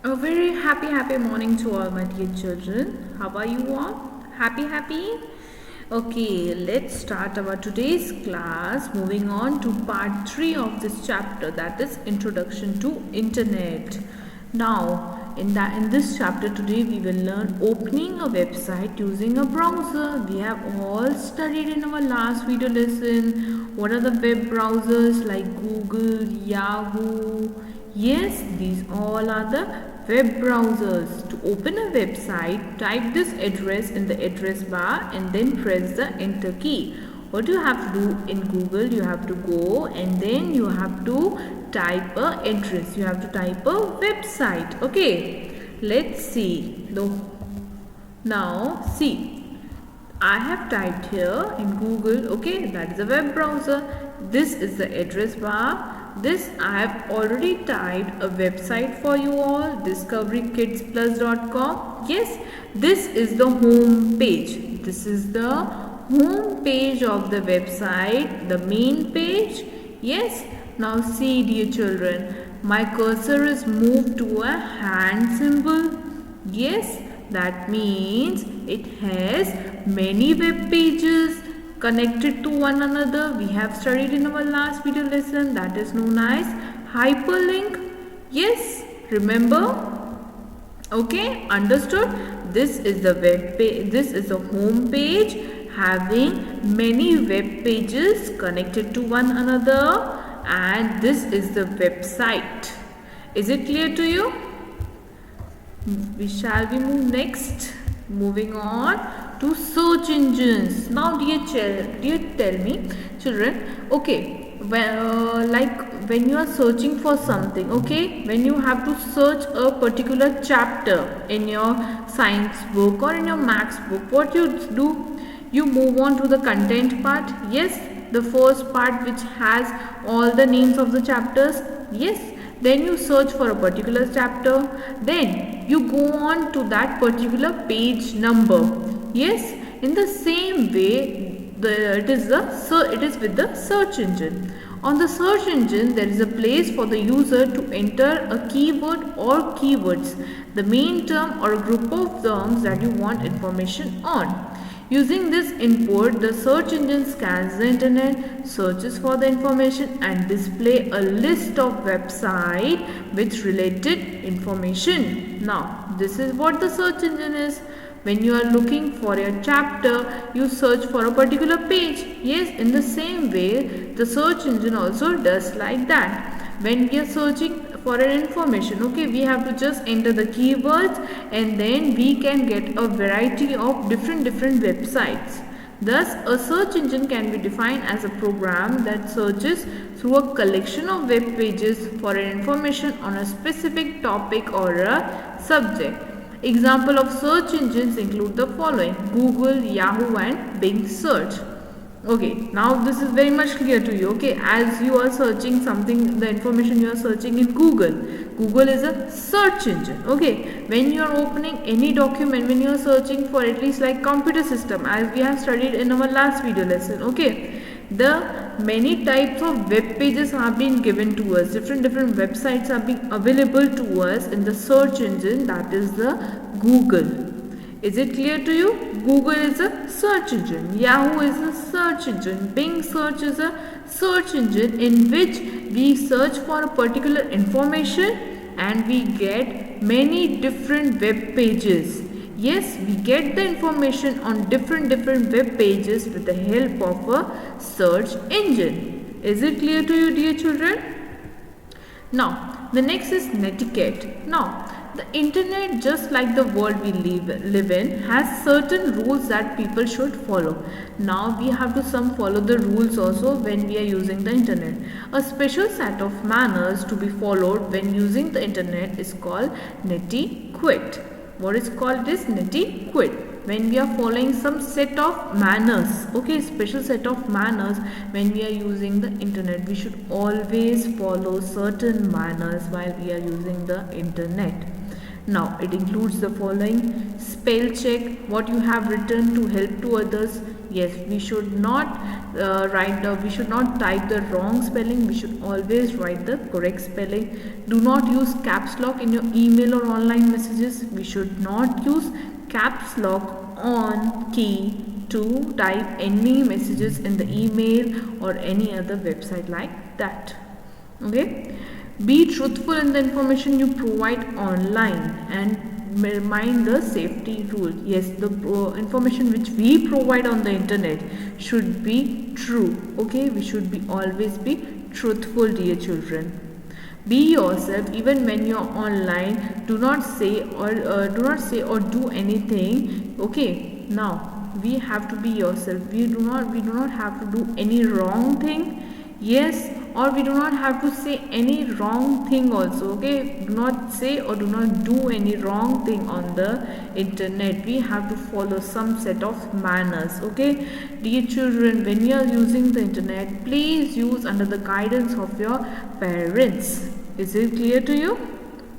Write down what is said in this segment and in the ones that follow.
A very happy morning to all my dear children. How are you all? Happy? Okay, let's start our today's class. Moving on to part 3 of this chapter, that is Introduction to Internet. Now, in this chapter today we will learn opening a website using a browser. We have all studied in our last video lesson what are the web browsers like Google, Yahoo. Yes, these all are the web browsers. To open a website, type this address in the address bar and then press the enter key. What you have to do in Google, you have to go and then you have to type a address. You have to type a website. Okay, let's see. Now see, I have typed here in Google. Okay, that is a web browser. This is the address bar. This I have already typed a website for you all, discoverykidsplus.com. Yes, this is the home page. This is the home page of the website, the main page. Yes, now see dear children, my cursor is moved to a hand symbol. Yes, that means it has many web pages connected to one another. We have studied in our last video lesson, that is known as hyperlink. Yes, remember? Okay, understood? This is the web page. This is the home page having many web pages connected to one another, and this is the website. Is it clear to you? Shall we move next? Moving on to search engines. Now dear tell me children, okay, when you are searching for something, okay, when you have to search a particular chapter in your science book or in your maths book, what you do, you move on to the content part. Yes, the first part which has all the names of the chapters. Yes, then you search for a particular chapter, then you go on to that particular page number. Yes, in the same way it is with the search engine. On the search engine there is a place for the user to enter a keyword or keywords, the main term or a group of terms that you want information on. Using this input, the search engine scans the internet, searches for the information and display a list of websites with related information. Now, this is what the search engine is. When you are looking for a chapter, you search for a particular page. Yes, in the same way, the search engine also does like that. When we are searching for an information, okay, we have to just enter the keywords and then we can get a variety of different websites. Thus, a search engine can be defined as a program that searches through a collection of web pages for an information on a specific topic or a subject. Example of search engines include the following: Google, Yahoo and Bing search. Okay, now this is very much clear to you. Okay, as you are searching something, the information you are searching in Google is a search engine. Okay, when you are opening any document, when you are searching for at least like computer system, as we have studied in our last video lesson, okay, the many types of web pages have been given to us. Different websites are being available to us in the search engine, that is the Google. Is it clear to you? Google is a search engine. Yahoo is a search engine. Bing search is a search engine in which we search for a particular information and we get many different web pages. Yes, we get the information on different web pages with the help of a search engine. Is it clear to you, dear children? Now, the next is netiquette. Now, the internet, just like the world we live in, has certain rules that people should follow. Now we have to follow the rules also when we are using the internet. A special set of manners to be followed when using the internet is called netiquette. What is called this netiquette? When we are following some set of manners, okay, special set of manners when we are using the internet. We should always follow certain manners while we are using the internet. Now, it includes the following: spell check what you have written to help to others, Yes, we should not we should not type the wrong spelling. We should always write the correct spelling. Do not use caps lock in your email or online messages. We should not use caps lock on key to type any messages in the email or any other website like that. Okay, be truthful in the information you provide online and mind the safety rule. Yes, the information which we provide on the internet should be true. Okay, we should be always be truthful, dear children. Be yourself even when you're online. Do not say or do anything. Okay, now we have to be yourself. We do not have to do any wrong thing. Yes, or we do not have to say any wrong thing also. Okay, do not say or do not do any wrong thing on the internet. We have to follow some set of manners. Okay, dear children, when you are using the internet, please use under the guidance of your parents. Is it clear to you?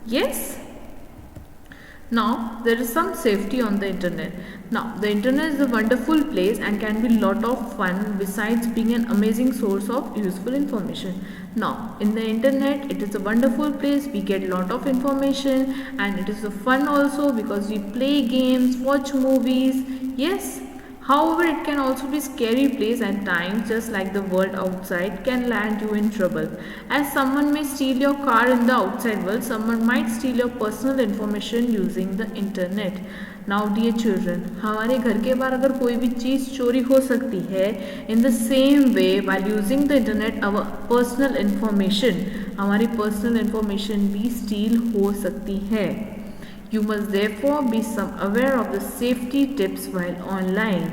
Yes. Now there is some safety on the internet. Now the internet is a wonderful place and can be a lot of fun besides being an amazing source of useful information. Now in the internet it is a wonderful place. We get a lot of information and it is a fun also because we play games, watch movies. Yes. However, it can also be a scary place at times, just like the world outside can land you in trouble. As someone may steal your car in the outside world, someone might steal your personal information using the internet. Now dear children, हमारे घर के बाहर अगर कोई भी चीज़ चोरी हो सकती है, in the same way while using the internet our personal information, हमारी personal information भी steal हो सकती है. You must therefore be some aware of the safety tips while online.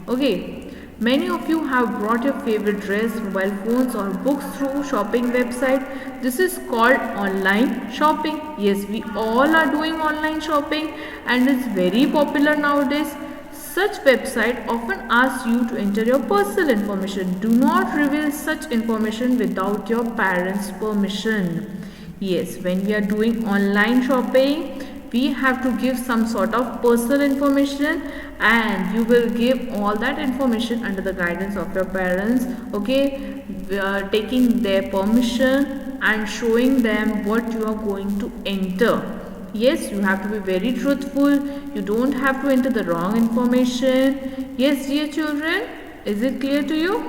Okay, many of you have brought your favorite dress, mobile phones or books through shopping website. This is called online shopping. Yes, we all are doing online shopping and it's very popular nowadays. Such website often asks you to enter your personal information. Do not reveal such information without your parents' permission. Yes, when we are doing online shopping, we have to give some sort of personal information and you will give all that information under the guidance of your parents. Okay, taking their permission and showing them what you are going to enter. Yes, you have to be very truthful. You don't have to enter the wrong information. Yes, dear children, is it clear to you?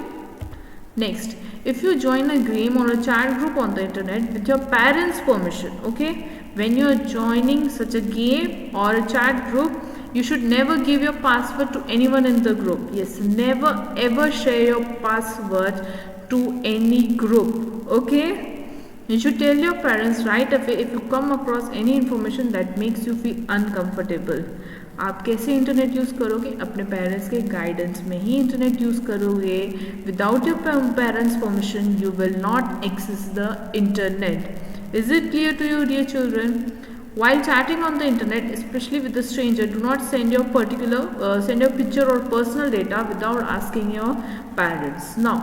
Next, if you join a game or a chat group on the internet with your parents' permission, okay, when you are joining such a game or a chat group, you should never give your password to anyone in the group. Yes, never ever share your password to any group. Okay, you should tell your parents right away if you come across any information that makes you feel uncomfortable. आप कैसे internet use करोगे? अपने parents के guidance में ही internet use करोगे. Without your parents permission you will not access the internet. Is it clear to you, dear children? While chatting on the internet, especially with a stranger, do not send your picture or personal data without asking your parents. Now,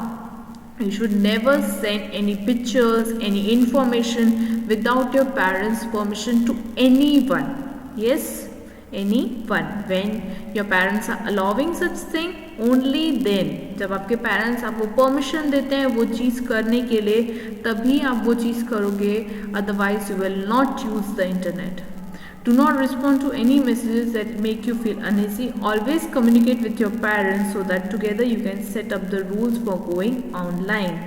you should never send any pictures, any information without your parents' permission to anyone. Yes, anyone. When your parents are allowing such thing, only then, जब आपके parents आपको permission देते हैं वो चीज़ करने के लिए, तभी आप वो चीज़ करोगे. Otherwise you will not use the internet. Do not respond to any messages that make you feel uneasy. Always communicate with your parents so that together you can set up the rules for going online.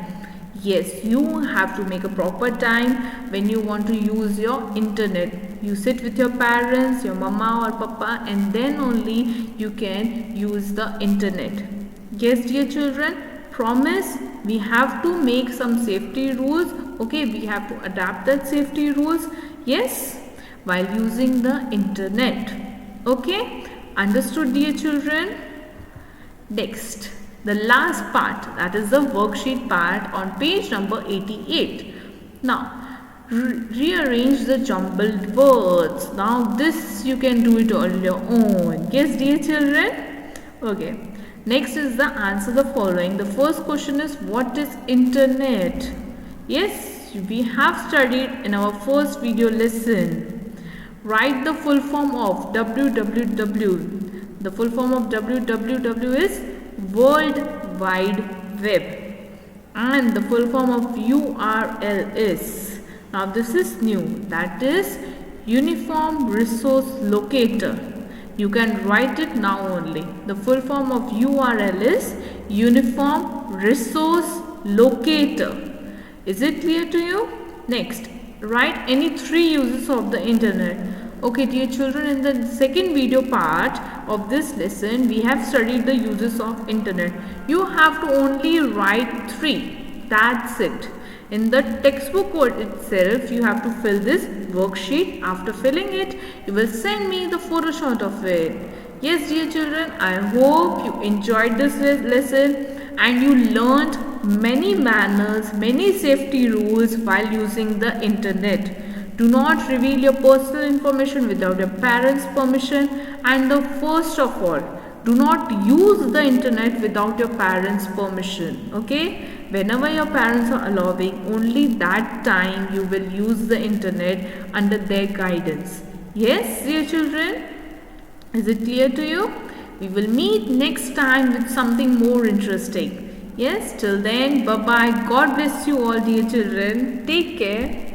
Yes, you have to make a proper time when you want to use your internet. You sit with your parents, your mama or papa, and then only you can use the internet. Yes, dear children, promise we have to make some safety rules. Okay, we have to adapt that safety rules. Yes, while using the internet. Okay, understood, dear children? Next, the last part, that is the worksheet part on page number 88. Now, rearrange the jumbled words. Now, this you can do it on your own. Yes, dear children? Okay. Next is the answer the following. The first question is, what is internet? Yes, we have studied in our first video lesson. Write the full form of www. The full form of www is World Wide Web. And the full form of URL is, now this is new, that is Uniform Resource Locator. You can write it now only. The full form of URL is Uniform Resource Locator. Is it clear to you? Next, write any 3 uses of the internet. Okay, dear children, in the second video part of this lesson, we have studied the uses of internet. You have to only write 3. That's it. In the textbook code itself, you have to fill this worksheet. After filling it, you will send me the photo shot of it. Yes, dear children, I hope you enjoyed this lesson and you learned many manners, many safety rules while using the internet. Do not reveal your personal information without your parents' permission, and first of all, do not use the internet without your parents' permission. Okay? Whenever your parents are allowing, only that time you will use the internet under their guidance. Yes, dear children? Is it clear to you? We will meet next time with something more interesting. Yes, till then, bye-bye. God bless you all, dear children. Take care.